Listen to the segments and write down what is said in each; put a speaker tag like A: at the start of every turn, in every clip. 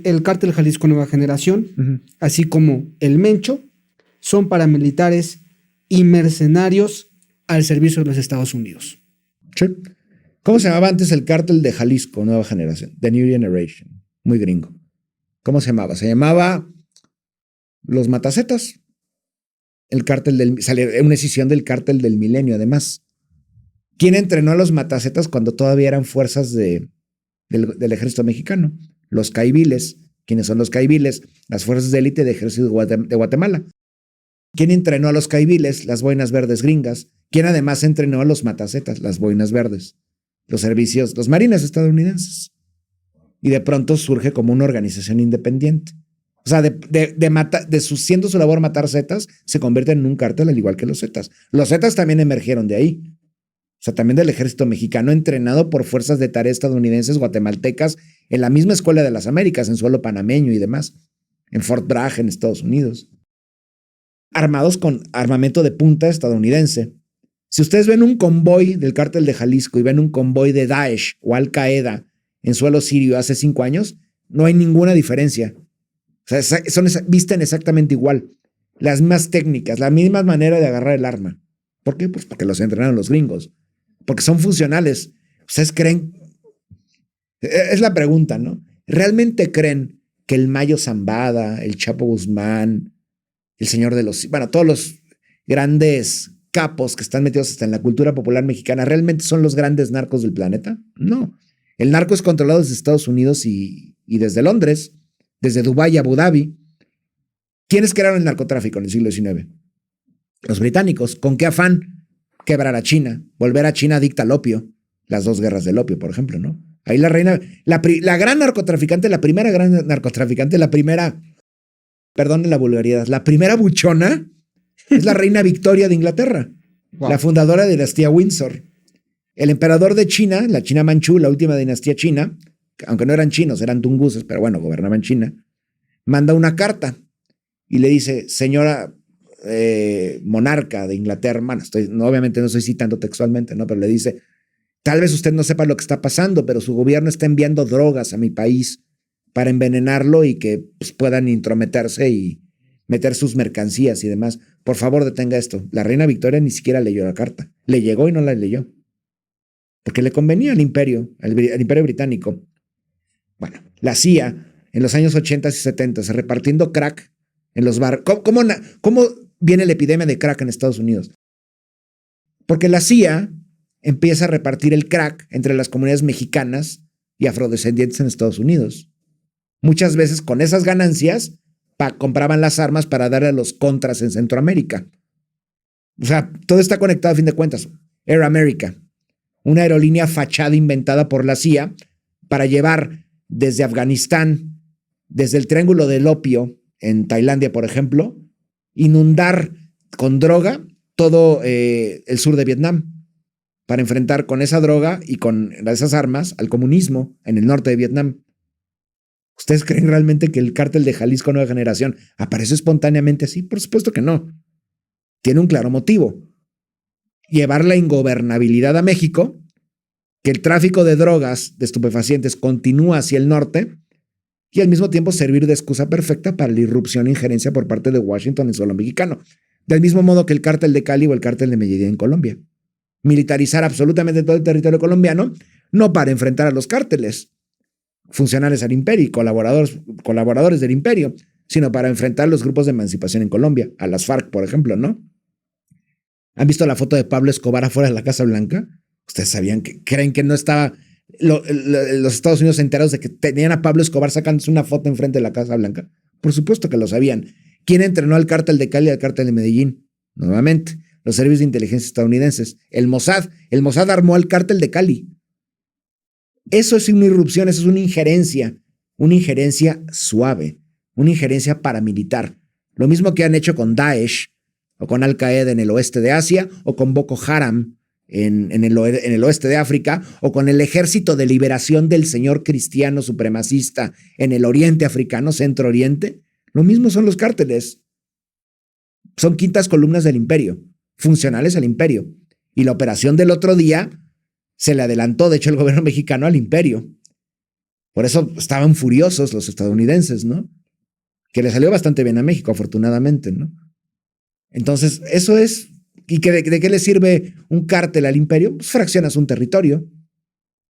A: el Cártel Jalisco Nueva Generación, así como el Mencho, son paramilitares y mercenarios al servicio de los Estados Unidos.
B: Sí. ¿Cómo se llamaba antes el Cártel de Jalisco Nueva Generación? The New Generation. Muy gringo. ¿Cómo se llamaba? Se llamaba Los Matacetas. El cártel del... Sale una escisión del Cártel del Milenio, además. ¿Quién entrenó a los Matacetas cuando todavía eran fuerzas del ejército mexicano? Los caiviles. ¿Quiénes son los caiviles? Las fuerzas de élite del ejército de Guatemala. ¿Quién entrenó a los caiviles? Las boinas verdes gringas. ¿Quién además entrenó a los Matacetas? Las boinas verdes. Los servicios, los marines estadounidenses. Y de pronto surge como una organización independiente. O sea, siendo su labor matar zetas, se convierte en un cártel al igual que los zetas. Los zetas también emergieron de ahí. O sea, también del ejército mexicano, entrenado por fuerzas de tarea estadounidenses, guatemaltecas, en la misma Escuela de las Américas, en suelo panameño y demás. En Fort Bragg, en Estados Unidos. Armados con armamento de punta estadounidense. Si ustedes ven un convoy del Cártel de Jalisco y ven un convoy de Daesh o Al Qaeda en suelo sirio hace 5 años, no hay ninguna diferencia. O sea, visten exactamente igual. Las mismas técnicas, la misma manera de agarrar el arma. ¿Por qué? Pues porque los entrenaron los gringos. Porque son funcionales. ¿Ustedes creen? Es la pregunta, ¿no? ¿Realmente creen que el Mayo Zambada, el Chapo Guzmán, el Señor de los... Bueno, todos los grandes capos que están metidos hasta en la cultura popular mexicana, ¿realmente son los grandes narcos del planeta? No. El narco es controlado desde Estados Unidos y desde Londres, desde Dubái y Abu Dhabi. ¿Quiénes crearon el narcotráfico en el siglo XIX? Los británicos. ¿Con qué afán? Quebrar a China, volver a China adicta al opio. Las 2 guerras del opio, por ejemplo, ¿no? Ahí la reina, la gran narcotraficante, la primera gran narcotraficante, perdón la vulgaridad, la primera buchona es la reina Victoria de Inglaterra, wow. La fundadora de la dinastía Windsor. El emperador de China, la China Manchú, la última dinastía china, aunque no eran chinos, eran tunguses, pero bueno, gobernaban China, manda una carta y le dice, señora monarca de Inglaterra, obviamente no estoy citando textualmente, ¿no? Pero le dice, tal vez usted no sepa lo que está pasando, pero su gobierno está enviando drogas a mi país para envenenarlo y que pues, puedan intrometerse y meter sus mercancías y demás. Por favor, detenga esto. La reina Victoria ni siquiera leyó la carta. Le llegó y no la leyó. Porque le convenía al imperio británico. Bueno, la CIA en los años 80 y 70 repartiendo crack en los barrios. ¿Cómo viene la epidemia de crack en Estados Unidos? Porque la CIA empieza a repartir el crack entre las comunidades mexicanas y afrodescendientes en Estados Unidos. Muchas veces con esas ganancias compraban las armas para darle a los contras en Centroamérica. O sea, todo está conectado a fin de cuentas. Air America, una aerolínea fachada inventada por la CIA para llevar desde Afganistán, desde el Triángulo del Opio, en Tailandia, por ejemplo, inundar con droga todo el sur de Vietnam para enfrentar con esa droga y con esas armas al comunismo en el norte de Vietnam. ¿Ustedes creen realmente que el Cártel de Jalisco Nueva Generación apareció espontáneamente así? Por supuesto que no. Tiene un claro motivo. Llevar la ingobernabilidad a México, que el tráfico de drogas, de estupefacientes, continúa hacia el norte y al mismo tiempo servir de excusa perfecta para la irrupción e injerencia por parte de Washington en suelo mexicano. Del mismo modo que el Cártel de Cali o el Cártel de Medellín en Colombia. Militarizar absolutamente todo el territorio colombiano, no para enfrentar a los cárteles funcionales al imperio y colaboradores del imperio, sino para enfrentar los grupos de emancipación en Colombia, a las FARC, por ejemplo, ¿no? ¿Han visto la foto de Pablo Escobar afuera de la Casa Blanca? ¿Ustedes sabían que creen que no estaba los Estados Unidos enterados de que tenían a Pablo Escobar sacándose una foto enfrente de la Casa Blanca? Por supuesto que lo sabían. ¿Quién entrenó al Cártel de Cali y al Cártel de Medellín? Nuevamente, los servicios de inteligencia estadounidenses. El Mossad armó al Cártel de Cali. Eso es una irrupción, eso es una injerencia suave, una injerencia paramilitar. Lo mismo que han hecho con Daesh o con Al Qaeda en el oeste de Asia o con Boko Haram en el oeste de África o con el Ejército de Liberación del Señor Cristiano Supremacista en el oriente africano, centro oriente. Lo mismo son los cárteles. Son quintas columnas del imperio, funcionales al imperio. Y la operación del otro día se le adelantó, de hecho, el gobierno mexicano al imperio. Por eso estaban furiosos los estadounidenses, ¿no? Que le salió bastante bien a México, afortunadamente, ¿no? Entonces, eso es. ¿Y de qué le sirve un cártel al imperio? Pues fraccionas un territorio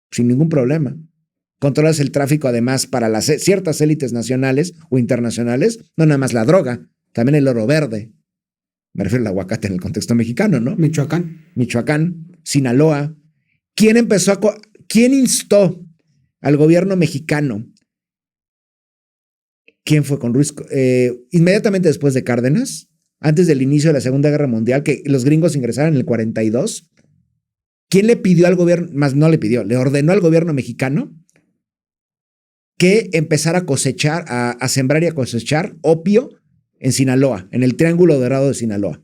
B: sin ningún problema. Controlas el tráfico, además, para ciertas élites nacionales o internacionales, no nada más la droga, también el oro verde. Me refiero al aguacate en el contexto mexicano, ¿no? Michoacán, Sinaloa. ¿Quién instó al gobierno mexicano? ¿Quién fue con Ruiz? Inmediatamente después de Cárdenas, antes del inicio de la Segunda Guerra Mundial, que los gringos ingresaron en el 42, ¿quién le pidió al gobierno, más no le pidió, le ordenó al gobierno mexicano que empezara a cosechar, a sembrar y a cosechar opio en Sinaloa, en el Triángulo Dorado de Sinaloa,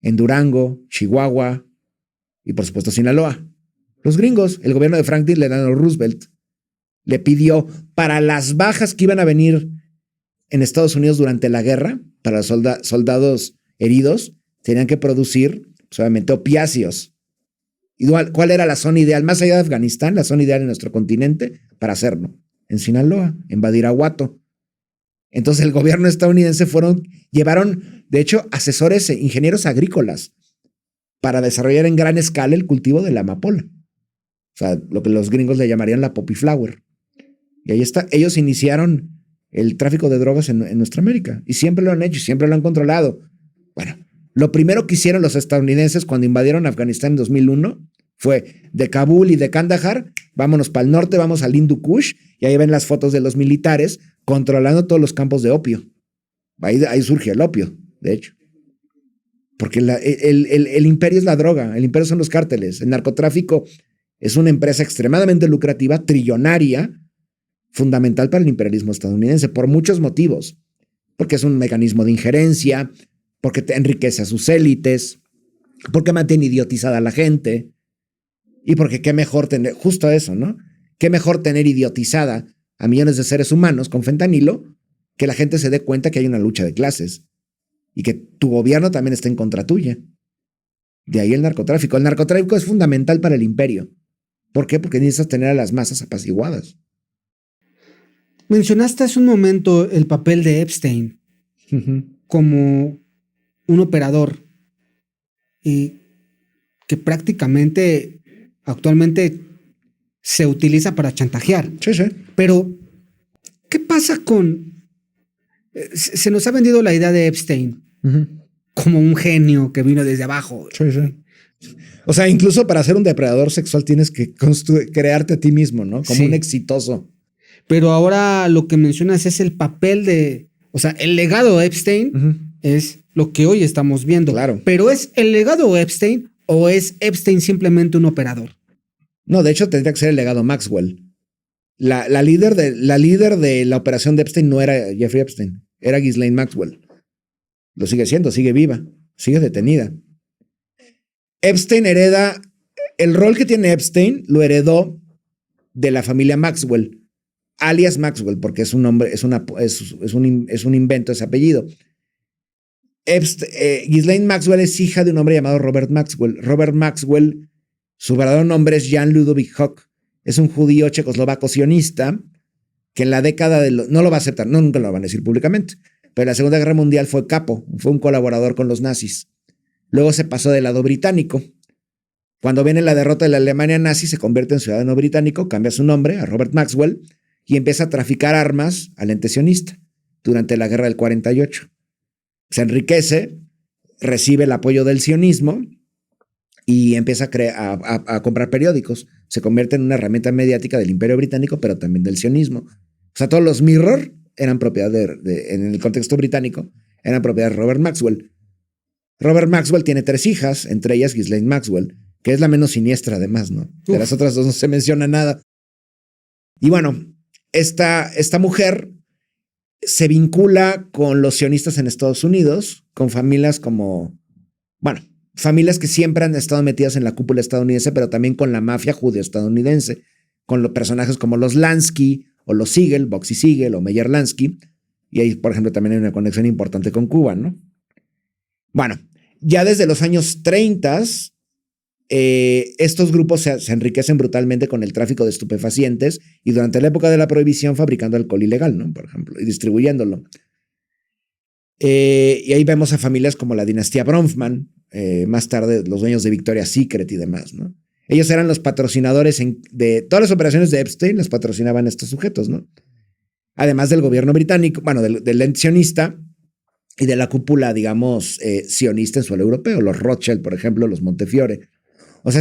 B: en Durango, Chihuahua y por supuesto Sinaloa? Los gringos, el gobierno de Franklin Delano Roosevelt, le pidió para las bajas que iban a venir en Estados Unidos durante la guerra, para los soldados heridos, tenían que producir, pues, obviamente, opiáceos. ¿Cuál era la zona ideal? Más allá de Afganistán, la zona ideal en nuestro continente para hacerlo. En Sinaloa, en Badiraguato. Entonces el gobierno estadounidense llevaron, de hecho, asesores e ingenieros agrícolas para desarrollar en gran escala el cultivo de la amapola. O sea, lo que los gringos le llamarían la poppy flower. Y ahí está. Ellos iniciaron el tráfico de drogas en nuestra América. Y siempre lo han hecho, siempre lo han controlado. Bueno, lo primero que hicieron los estadounidenses cuando invadieron Afganistán en 2001 fue de Kabul y de Kandahar, vámonos para el norte, vamos al Hindu Kush, y ahí ven las fotos de los militares controlando todos los campos de opio. Ahí surge el opio, de hecho. Porque el imperio es la droga, el imperio son los cárteles. El narcotráfico es una empresa extremadamente lucrativa, trillonaria, fundamental para el imperialismo estadounidense, por muchos motivos. Porque es un mecanismo de injerencia, porque te enriquece a sus élites, porque mantiene idiotizada a la gente, y porque qué mejor tener, justo eso, ¿no? Qué mejor tener idiotizada a millones de seres humanos con fentanilo, que la gente se dé cuenta que hay una lucha de clases y que tu gobierno también está en contra tuya. De ahí el narcotráfico. El narcotráfico es fundamental para el imperio. ¿Por qué? Porque necesitas tener a las masas apaciguadas.
A: Mencionaste hace un momento el papel de Epstein como un operador y que prácticamente actualmente se utiliza para chantajear.
B: Sí, sí.
A: Pero, ¿qué pasa con... Se nos ha vendido la idea de Epstein como un genio que vino desde abajo.
B: Sí, sí. O sea, incluso para ser un depredador sexual tienes que crearte a ti mismo, ¿no? Como un exitoso.
A: Pero ahora lo que mencionas es el papel de... O sea, el legado de Epstein es lo que hoy estamos viendo.
B: Claro.
A: Pero ¿es el legado de Epstein o es Epstein simplemente un operador?
B: No, de hecho tendría que ser el legado Maxwell. La líder de la operación de Epstein no era Jeffrey Epstein, era Ghislaine Maxwell. Lo sigue siendo, sigue viva, sigue detenida. Epstein hereda, el rol que tiene Epstein lo heredó de la familia Maxwell, alias Maxwell, porque es un nombre, es un invento ese apellido. Ghislaine Maxwell es hija de un hombre llamado Robert Maxwell. Robert Maxwell, su verdadero nombre es Jan Ludovic Hock. Es un judío checoslovaco sionista que en la década de no lo va a aceptar, no, nunca lo van a decir públicamente, pero en la Segunda Guerra Mundial fue capo, fue un colaborador con los nazis. Luego se pasó del lado británico. Cuando viene la derrota de la Alemania nazi, se convierte en ciudadano británico, cambia su nombre a Robert Maxwell y empieza a traficar armas al ente sionista durante la guerra del 48. Se enriquece, recibe el apoyo del sionismo y empieza a comprar periódicos. Se convierte en una herramienta mediática del Imperio Británico, pero también del sionismo. O sea, todos los Mirror eran propiedad en el contexto británico, eran propiedad de Robert Maxwell. Robert Maxwell tiene 3 hijas, entre ellas Ghislaine Maxwell, que es la menos siniestra además, ¿no? De las otras 2 no se menciona nada. Y bueno, esta mujer se vincula con los sionistas en Estados Unidos, con familias como, bueno, familias que siempre han estado metidas en la cúpula estadounidense, pero también con la mafia judeo-estadounidense, con los personajes como los Lansky o los Siegel, Boxy Siegel o Meyer Lansky, y ahí, por ejemplo, también hay una conexión importante con Cuba, ¿no? Bueno, ya desde los años 30, estos grupos se enriquecen brutalmente con el tráfico de estupefacientes y durante la época de la prohibición fabricando alcohol ilegal, ¿no? Por ejemplo, y distribuyéndolo. Y ahí vemos a familias como la dinastía Bronfman, más tarde los dueños de Victoria's Secret y demás, ¿no? Ellos eran los patrocinadores de todas las operaciones de Epstein, las patrocinaban estos sujetos, ¿no? Además del gobierno británico, bueno, del ente sionista y de la cúpula, digamos, sionista en suelo europeo, los Rothschild, por ejemplo, los Montefiore. O sea,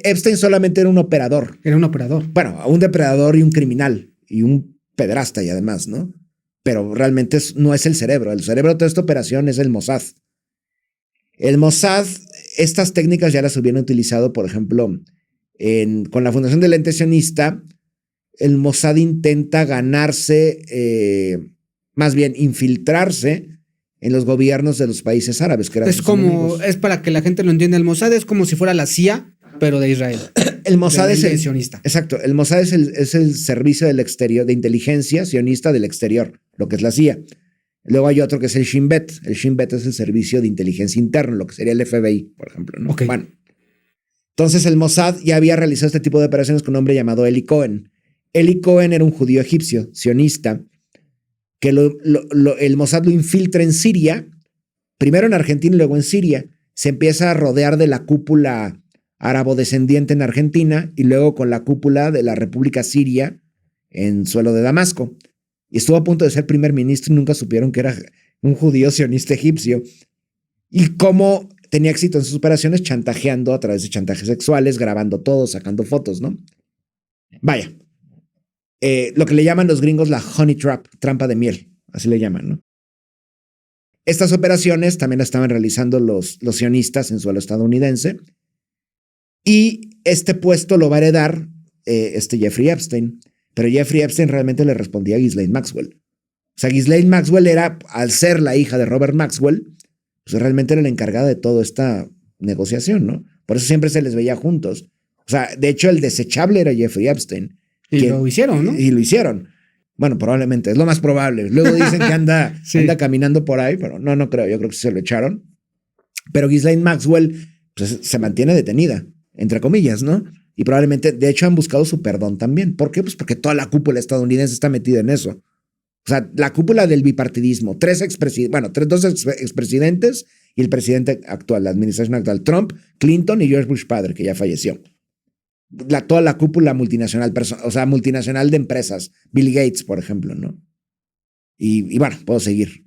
B: Epstein solamente era un operador.
A: Era un operador.
B: Bueno, un depredador y un criminal y un pederasta y además, ¿no? Pero realmente no es el cerebro. El cerebro de toda esta operación es el Mossad. El Mossad, estas técnicas ya las hubieran utilizado, por ejemplo, con la fundación del ente sionista. El Mossad intenta ganarse, más bien infiltrarse en los gobiernos de los países árabes, que eran
A: es como, enemigos. Es para que la gente lo entienda, el Mossad es como si fuera la CIA, pero de Israel.
B: El Mossad es el
A: sionista.
B: Exacto, el Mossad es el servicio del exterior, de inteligencia sionista del exterior, lo que es la CIA. Luego hay otro que es el Shin Bet. El Shin Bet es el servicio de inteligencia interno, lo que sería el FBI, por ejemplo, ¿no?
A: Okay.
B: Bueno, entonces el Mossad ya había realizado este tipo de operaciones con un hombre llamado Eli Cohen. Eli Cohen era un judío egipcio, sionista, que el Mossad lo infiltra en Siria, primero en Argentina y luego en Siria. Se empieza a rodear de la cúpula árabo-descendiente en Argentina y luego con la cúpula de la República Siria en suelo de Damasco. Y estuvo a punto de ser primer ministro y nunca supieron que era un judío sionista egipcio. Y cómo tenía éxito en sus operaciones chantajeando a través de chantajes sexuales, grabando todo, sacando fotos, ¿no? Vaya. Lo que le llaman los gringos la honey trap, trampa de miel, así le llaman, ¿no? Estas operaciones también las estaban realizando los sionistas en suelo estadounidense y este puesto lo va a heredar Jeffrey Epstein, pero Jeffrey Epstein realmente le respondía a Ghislaine Maxwell. O sea, Ghislaine Maxwell era, al ser la hija de Robert Maxwell, pues realmente era la encargada de toda esta negociación, ¿no? Por eso siempre se les veía juntos. O sea, de hecho el desechable era Jeffrey Epstein.
A: Y lo hicieron, ¿no?
B: Y lo hicieron. Bueno, probablemente, es lo más probable. Luego dicen que anda caminando por ahí, pero no creo. Yo creo que se lo echaron. Pero Ghislaine Maxwell pues, se mantiene detenida, entre comillas, ¿no? Y probablemente, de hecho, han buscado su perdón también. ¿Por qué? Pues porque toda la cúpula estadounidense está metida en eso. O sea, la cúpula del bipartidismo, dos expresidentes y el presidente actual, la administración actual, Trump, Clinton y George Bush padre, que ya falleció. Toda la cúpula multinacional, o sea, multinacional de empresas, Bill Gates, por ejemplo, ¿no? Y bueno, puedo seguir.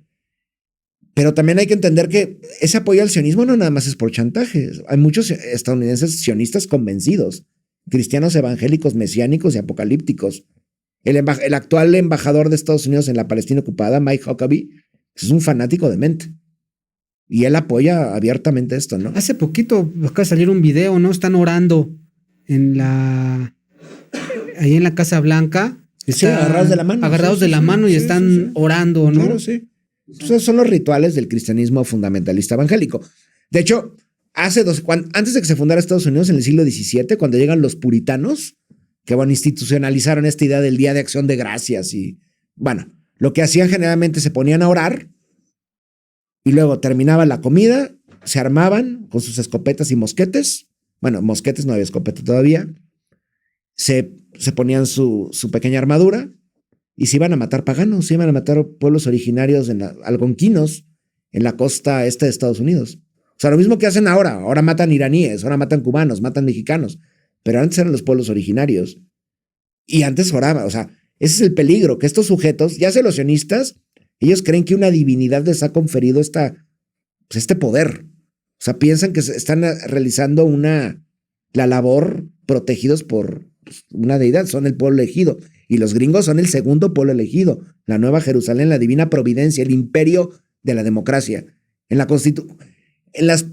B: Pero también hay que entender que ese apoyo al sionismo no nada más es por chantaje. Hay muchos estadounidenses sionistas convencidos, cristianos evangélicos, mesiánicos y apocalípticos. El actual embajador de Estados Unidos en la Palestina ocupada, Mike Huckabee, es un fanático de mente. Y él apoya abiertamente esto, ¿no?
A: Hace poquito acaba de salir un video, ¿no? Están orando ahí en la Casa Blanca.
B: Sí, agarrados de la mano.
A: Agarrados de la mano y están orando, ¿no?
B: Claro, sí. Esos son los rituales del cristianismo fundamentalista evangélico. De hecho, antes de que se fundara Estados Unidos en el siglo XVII, cuando llegan los puritanos, que bueno, institucionalizaron esta idea del Día de Acción de Gracias y bueno, lo que hacían generalmente se ponían a orar y luego terminaba la comida, se armaban con sus escopetas y mosquetes. Bueno, mosquetes no había escopeta todavía. Se ponían su pequeña armadura y se iban a matar paganos, se iban a matar pueblos originarios algonquinos en la costa este de Estados Unidos. O sea, lo mismo que hacen ahora. Ahora matan iraníes, ahora matan cubanos, matan mexicanos. Pero antes eran los pueblos originarios. Y antes oraban. O sea, ese es el peligro, que estos sujetos, ya sea los sionistas, ellos creen que una divinidad les ha conferido este poder. O sea, piensan que están realizando la labor protegidos por una deidad. Son el pueblo elegido. Y los gringos son el segundo pueblo elegido. La Nueva Jerusalén, la divina providencia, el imperio de la democracia. En la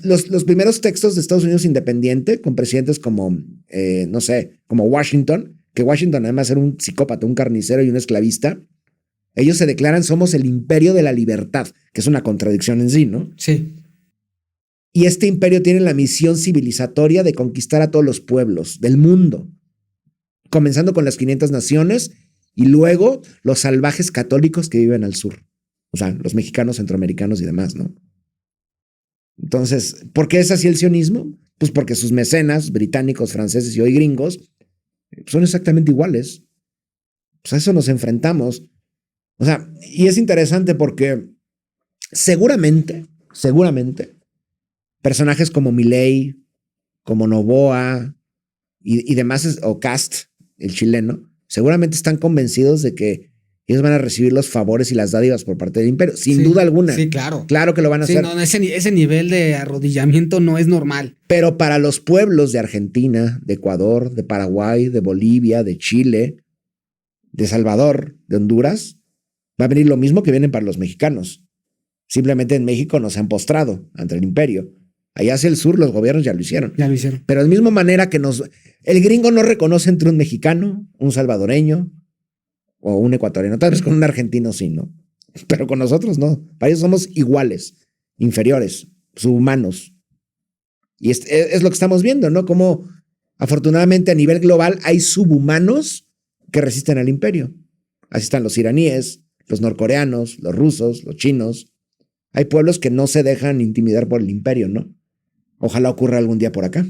B: los primeros textos de Estados Unidos independiente, con presidentes como, como Washington, que Washington además era un psicópata, un carnicero y un esclavista, ellos se declaran somos el imperio de la libertad, que es una contradicción en sí, ¿no?
A: Sí.
B: Y este imperio tiene la misión civilizatoria de conquistar a todos los pueblos del mundo, comenzando con las 500 naciones y luego los salvajes católicos que viven al sur. O sea, los mexicanos, centroamericanos y demás, ¿no? Entonces, ¿por qué es así el sionismo? Pues porque sus mecenas, británicos, franceses y hoy gringos, son exactamente iguales. Pues a eso nos enfrentamos. O sea, y es interesante porque seguramente, personajes como Milei, como Noboa y demás, o Cast, el chileno, seguramente están convencidos de que ellos van a recibir los favores y las dádivas por parte del imperio, sin duda alguna.
A: Sí, claro.
B: Claro que lo van a hacer.
A: No, ese nivel de arrodillamiento no es normal.
B: Pero para los pueblos de Argentina, de Ecuador, de Paraguay, de Bolivia, de Chile, de Salvador, de Honduras, va a venir lo mismo que vienen para los mexicanos. Simplemente en México no se han postrado ante el imperio. Allá hacia el sur los gobiernos ya lo hicieron.
A: Ya lo hicieron.
B: Pero de la misma manera que el gringo no reconoce entre un mexicano, un salvadoreño o un ecuatoriano. Tal vez con un argentino sí, ¿no? Pero con nosotros no. Para ellos somos iguales, inferiores, subhumanos. Y es lo que estamos viendo, ¿no? Como afortunadamente a nivel global hay subhumanos que resisten al imperio. Así están los iraníes, los norcoreanos, los rusos, los chinos. Hay pueblos que no se dejan intimidar por el imperio, ¿no? Ojalá ocurra algún día por acá.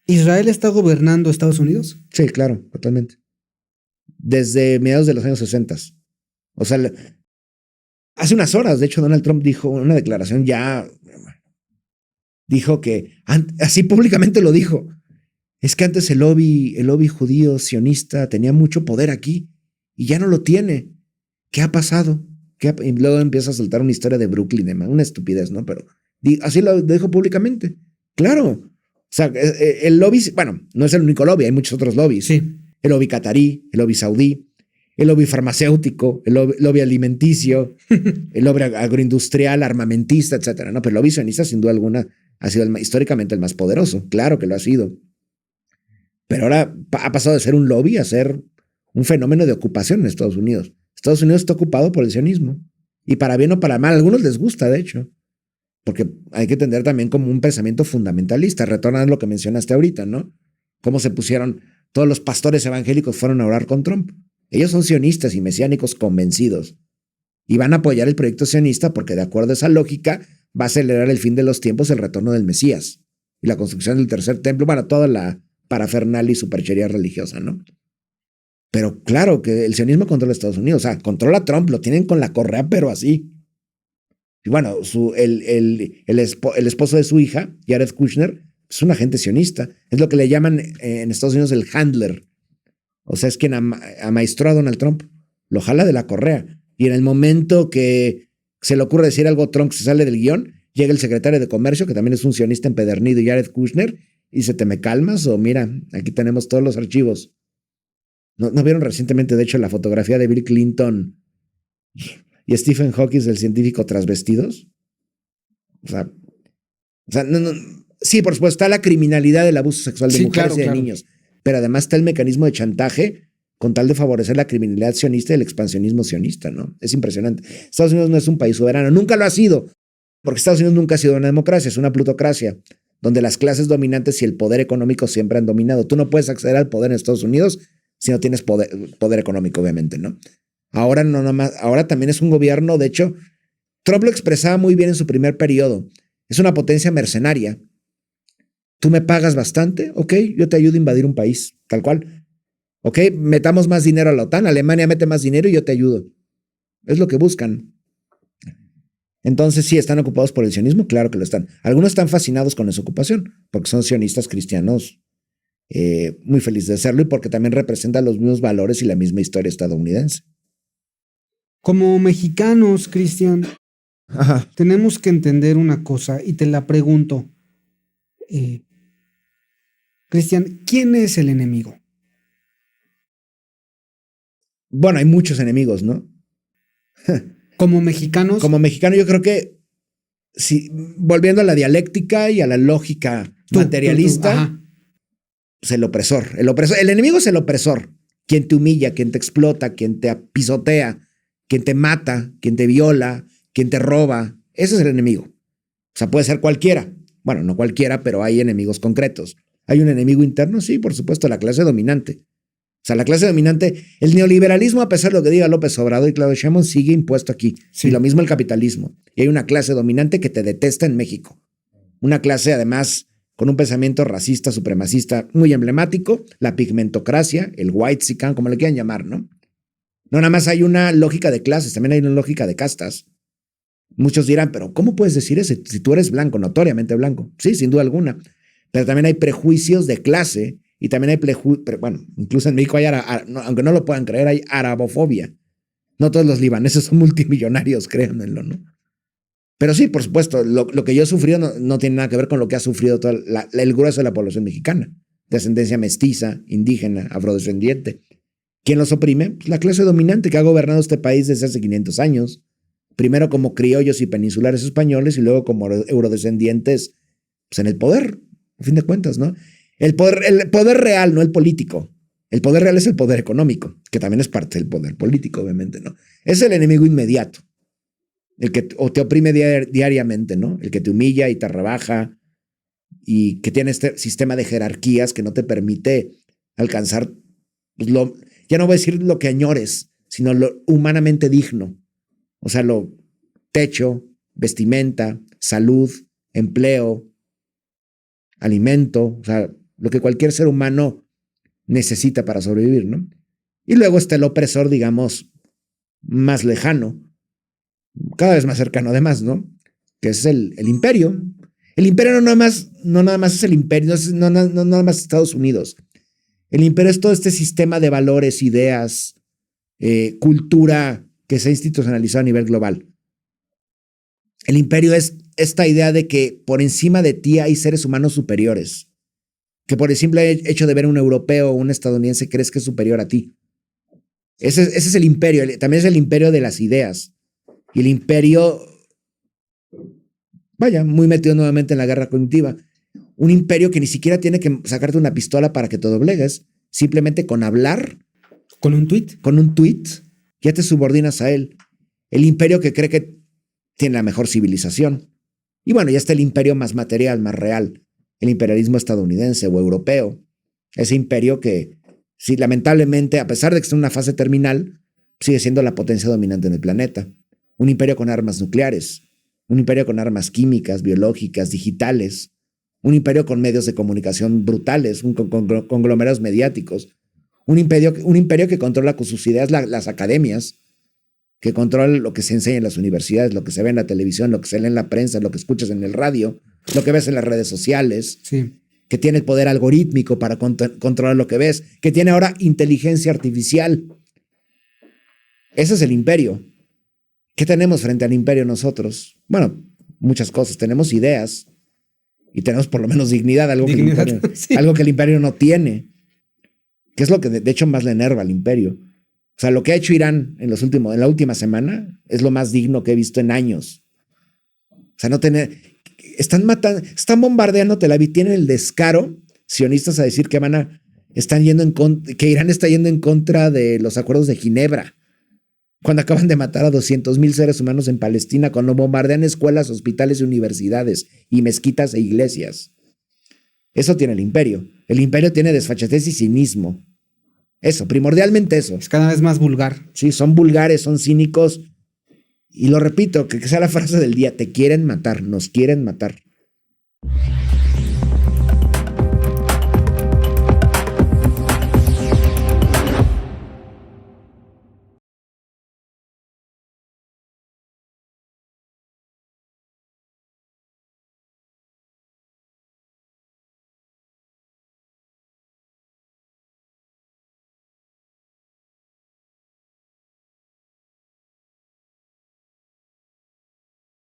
A: ¿Israel está gobernando Estados Unidos?
B: Sí, claro, totalmente. Desde mediados de los años 60. O sea, hace unas horas, de hecho, Donald Trump dijo una declaración dijo que, así públicamente lo dijo, es que antes el lobby judío sionista tenía mucho poder aquí y ya no lo tiene. ¿Qué ha pasado? Y luego empieza a soltar una historia de Brooklyn, una estupidez, ¿no? Pero así lo dijo públicamente. Claro. O sea, el lobby, bueno, no es el único lobby, hay muchos otros lobbies.
A: Sí.
B: El lobby catarí, el lobby saudí, el lobby farmacéutico, el lobby alimenticio, el lobby agroindustrial, armamentista, etcétera, ¿no? Pero el lobby sionista, sin duda alguna, ha sido históricamente el más poderoso. Claro que lo ha sido. Pero ahora ha pasado de ser un lobby a ser un fenómeno de ocupación en Estados Unidos. Estados Unidos está ocupado por el sionismo. Y para bien o para mal, a algunos les gusta, de hecho. Porque hay que entender también como un pensamiento fundamentalista. Retornando a lo que mencionaste ahorita, ¿no? Cómo se pusieron, todos los pastores evangélicos fueron a orar con Trump. Ellos son sionistas y mesiánicos convencidos. Y van a apoyar el proyecto sionista porque, de acuerdo a esa lógica, va a acelerar el fin de los tiempos, el retorno del Mesías. Y la construcción del tercer templo, para toda la parafernalia y superchería religiosa, ¿no? Pero claro que el sionismo controla Estados Unidos. O sea, controla a Trump, lo tienen con la correa, pero así. Y bueno, el esposo de su hija, Jared Kushner, es un agente sionista. Es lo que le llaman en Estados Unidos el handler. O sea, es quien amaestró a Donald Trump. Lo jala de la correa. Y en el momento que se le ocurre decir algo a Trump, se sale del guión, llega el secretario de Comercio, que también es un sionista empedernido, Jared Kushner, y dice, ¿te me calmas? O mira, aquí tenemos todos los archivos. ¿No vieron recientemente, de hecho, la fotografía de Bill Clinton y Stephen Hawking, el científico tras vestidos? O sea no, sí, por supuesto, está la criminalidad del abuso sexual de mujeres y de niños, pero además está el mecanismo de chantaje con tal de favorecer la criminalidad sionista y el expansionismo sionista, ¿no? Es impresionante. Estados Unidos no es un país soberano, nunca lo ha sido, porque Estados Unidos nunca ha sido una democracia, es una plutocracia, donde las clases dominantes y el poder económico siempre han dominado. Tú no puedes acceder al poder en Estados Unidos si no tienes poder económico, obviamente, ¿no? Ahora ahora también es un gobierno, de hecho, Trump lo expresaba muy bien en su primer periodo. Es una potencia mercenaria. Tú me pagas bastante, ok, yo te ayudo a invadir un país, tal cual. Ok, metamos más dinero a la OTAN, Alemania mete más dinero y yo te ayudo. Es lo que buscan. Entonces, sí, ¿están ocupados por el sionismo? Claro que lo están. Algunos están fascinados con esa ocupación, porque son sionistas cristianos muy felices de serlo y porque también representan los mismos valores y la misma historia estadounidense.
A: Como mexicanos, Cristian, tenemos que entender una cosa y te la pregunto. Cristian, ¿quién es el enemigo?
B: Bueno, hay muchos enemigos, ¿no?
A: Como mexicanos.
B: Como mexicano, yo creo que, volviendo a la dialéctica y a la lógica materialista, pues el opresor. El enemigo es el opresor. Quien te humilla, quien te explota, quien te pisotea, quien te mata, quien te viola, quien te roba. Ese es el enemigo. O sea, puede ser cualquiera. Bueno, no cualquiera, pero hay enemigos concretos. ¿Hay un enemigo interno? Sí, por supuesto, la clase dominante. O sea, la clase dominante, el neoliberalismo, a pesar de lo que diga López Obrador y Claudio Sheinbaum, sigue impuesto aquí. Sí. Y lo mismo el capitalismo. Y hay una clase dominante que te detesta en México. Una clase, además, con un pensamiento racista, supremacista muy emblemático, la pigmentocracia, el whitezican, como le quieran llamar, ¿no? No nada más hay una lógica de clases, también hay una lógica de castas. Muchos dirán, pero ¿cómo puedes decir eso si tú eres blanco, notoriamente blanco? Sí, sin duda alguna. Pero también hay prejuicios de clase y también hay prejuicios, bueno, incluso en México hay, aunque no lo puedan creer, hay arabofobia. No todos los libaneses son multimillonarios, créanmelo, ¿no? Pero sí, por supuesto, lo que yo he sufrido no tiene nada que ver con lo que ha sufrido todo el grueso de la población mexicana, de ascendencia mestiza, indígena, afrodescendiente. ¿Quién los oprime? Pues la clase dominante que ha gobernado este país desde hace 500 años. Primero como criollos y peninsulares españoles y luego como eurodescendientes pues en el poder, a fin de cuentas, ¿no? El poder real, no el político. El poder real es el poder económico, que también es parte del poder político, obviamente, ¿no? Es el enemigo inmediato, el que o te oprime diariamente, ¿no? El que te humilla y te rebaja y que tiene este sistema de jerarquías que no te permite alcanzar, pues ya no voy a decir lo que añores, sino lo humanamente digno. O sea, lo techo, vestimenta, salud, empleo, alimento, o sea, lo que cualquier ser humano necesita para sobrevivir, ¿no? Y luego está el opresor, digamos, más lejano, cada vez más cercano además, ¿no? Que es el imperio. El imperio no nada más es el imperio, no nada más Estados Unidos. El imperio es todo este sistema de valores, ideas, cultura que se ha institucionalizado a nivel global. El imperio es esta idea de que por encima de ti hay seres humanos superiores, que por el simple hecho de ver un europeo o un estadounidense crees que es superior a ti. Ese es el imperio, también es el imperio de las ideas. Y el imperio, vaya, muy metido nuevamente en la guerra cognitiva. Un imperio que ni siquiera tiene que sacarte una pistola para que te doblegues, simplemente con hablar.
A: ¿Con un tuit?
B: Con un tuit, ya te subordinas a él. El imperio que cree que tiene la mejor civilización. Y bueno, ya está el imperio más material, más real, el imperialismo estadounidense o europeo. Ese imperio que, sí, lamentablemente, a pesar de que está en una fase terminal, sigue siendo la potencia dominante en el planeta. Un imperio con armas nucleares, un imperio con armas químicas, biológicas, digitales, un imperio con medios de comunicación brutales, con conglomerados mediáticos, un imperio que controla con sus ideas las academias, que controla lo que se enseña en las universidades, lo que se ve en la televisión, lo que se lee en la prensa, lo que escuchas en el radio, lo que ves en las redes sociales,
A: sí,
B: que tiene el poder algorítmico para controlar lo que ves, que tiene ahora inteligencia artificial. Ese es el imperio. ¿Qué tenemos frente al imperio nosotros? Bueno, muchas cosas. Tenemos ideas y tenemos por lo menos dignidad, algo que el imperio no tiene, que es lo que de hecho más le enerva al imperio. O sea, lo que ha hecho Irán en la última semana es lo más digno que he visto en años. O sea, están matando, están bombardeando Tel Aviv, tienen el descaro sionistas a decir que que Irán está yendo en contra de los acuerdos de Ginebra, cuando acaban de matar a 200,000 seres humanos en Palestina, cuando bombardean escuelas, hospitales y universidades, y mezquitas e iglesias. Eso tiene el imperio. El imperio tiene desfachatez y cinismo. Eso, primordialmente eso.
A: Es cada vez más vulgar.
B: Sí, son vulgares, son cínicos. Y lo repito, que sea la frase del día, te quieren matar, nos quieren matar.